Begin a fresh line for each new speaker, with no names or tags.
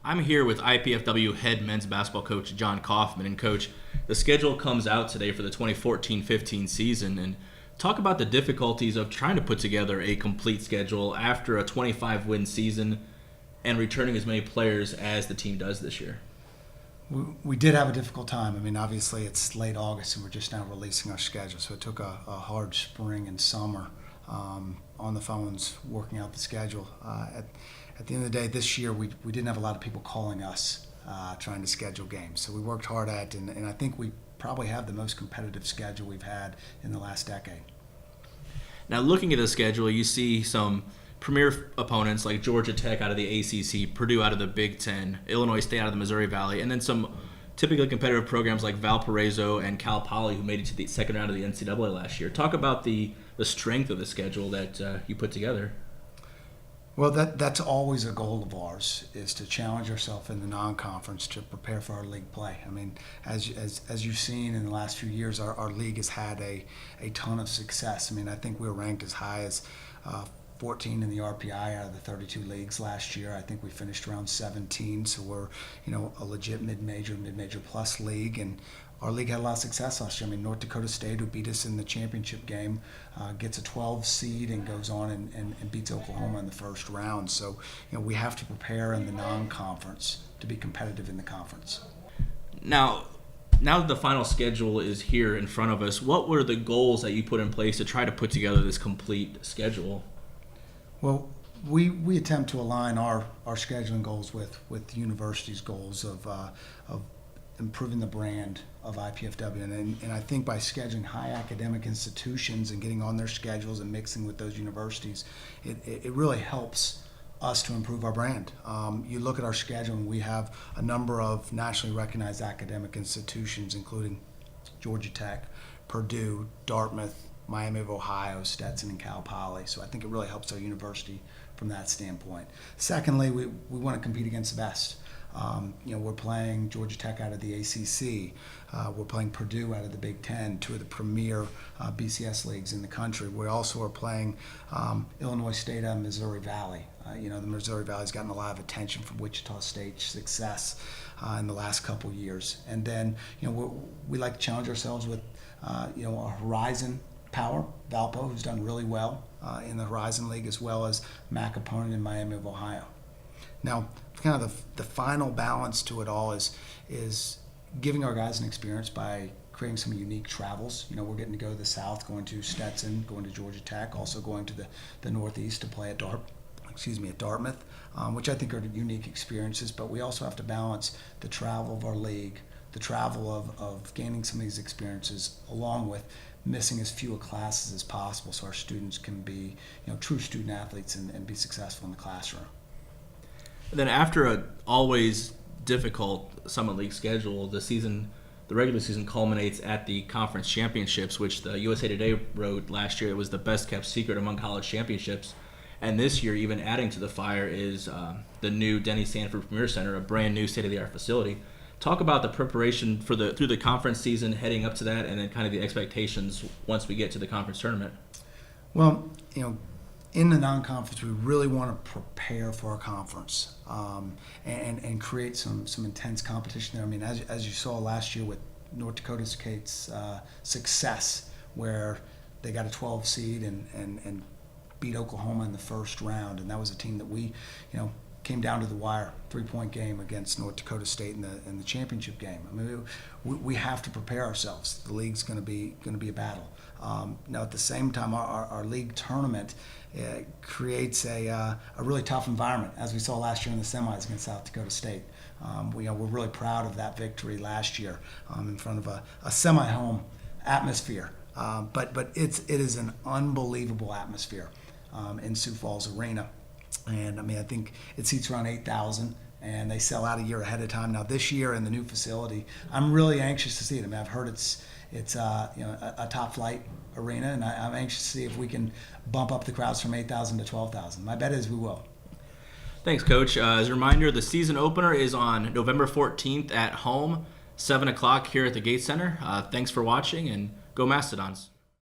I'm here with IPFW head men's basketball coach John Kaufman. And Coach, the schedule comes out today for the 2014-15 season. And talk about the difficulties of trying to put together a complete schedule after a 25-win season and returning as many players as the team does this year.
We did have a difficult time. I mean, obviously it's late August and we're just now releasing our schedule. So it took a hard spring and summer on the phones working out the schedule. At the end of the day, this year we didn't have a lot of people calling us trying to schedule games. So we worked hard at it, and I think we probably have the most competitive schedule we've had in the last decade.
Now, looking at the schedule, you see some premier opponents like Georgia Tech out of the ACC, Purdue out of the Big Ten, Illinois State out of the Missouri Valley, and then some typically competitive programs like Valparaiso and Cal Poly, who made it to the second round of the NCAA last year. Talk about the strength of the schedule that you put together.
Well, that's always a goal of ours, is to challenge ourselves in the non-conference to prepare for our league play. I mean, as you've seen in the last few years, our league has had a ton of success. I mean, I think we were ranked as high as 14 in the RPI out of the 32 leagues last year. I think we finished around 17, so we're a legit mid-major plus league, and our league had a lot of success last year. I mean, North Dakota State, who beat us in the championship game, gets a 12 seed and goes on and beats Oklahoma in the first round. So, we have to prepare in the non-conference to be competitive in the conference.
Now that the final schedule is here in front of us, what were the goals that you put in place to try to put together this complete schedule?
Well, we attempt to align our scheduling goals with the university's goals of improving the brand of IPFW, and I think by scheduling high academic institutions and getting on their schedules and mixing with those universities, it really helps us to improve our brand. You look at our schedule and we have a number of nationally recognized academic institutions, including Georgia Tech, Purdue, Dartmouth, Miami of Ohio, Stetson, and Cal Poly. So I think it really helps our university from that standpoint. Secondly, we want to compete against the best. We're playing Georgia Tech out of the ACC. We're playing Purdue out of the Big Ten, two of the premier BCS leagues in the country. We also are playing Illinois State out of Missouri Valley. The Missouri Valley's gotten a lot of attention from Wichita State's success in the last couple years. And then, we like to challenge ourselves with, a Horizon power, Valpo, who's done really well in the Horizon League, as well as MAC opponent in Miami of Ohio. Now, kind of the final balance to it all is giving our guys an experience by creating some unique travels. We're getting to go to the South, going to Stetson, going to Georgia Tech, also going to the Northeast to play at Dartmouth, which I think are unique experiences. But we also have to balance the travel of our league, the travel of gaining some of these experiences, along with missing as few classes as possible so our students can be true student athletes and be successful in the classroom.
Then after a always difficult Summit League schedule, the regular season culminates at the conference championships, which the USA Today wrote last year it was the best kept secret among college championships. And this year, even adding to the fire, is the new Denny Sanford Premier Center, a brand new state-of-the-art facility. Talk about the preparation through the conference season heading up to that, and then kind of the expectations once we get to the conference tournament.
Well, in the non-conference, we really want to prepare for our conference and create some intense competition there. I mean, as you saw last year with North Dakota State's success, where they got a 12 seed and beat Oklahoma in the first round, and that was a team that we, came down to the wire, 3-point game against North Dakota State in the championship game. I mean, we have to prepare ourselves. The league's going to be a battle. Now, at the same time, our league tournament creates a really tough environment, as we saw last year in the semis against South Dakota State. We're really proud of that victory last year in front of a semi-home atmosphere. But it is an unbelievable atmosphere in Sioux Falls Arena. And I think it seats around 8,000, and they sell out a year ahead of time. Now this year in the new facility, I'm really anxious to see it. I mean, I've heard it's a top flight arena, and I'm anxious to see if we can bump up the crowds from 8,000 to 12,000. My bet is we will.
Thanks, Coach. As a reminder, the season opener is on November 14th at home, 7 o'clock here at the Gates Center. Thanks for watching, and go Mastodons.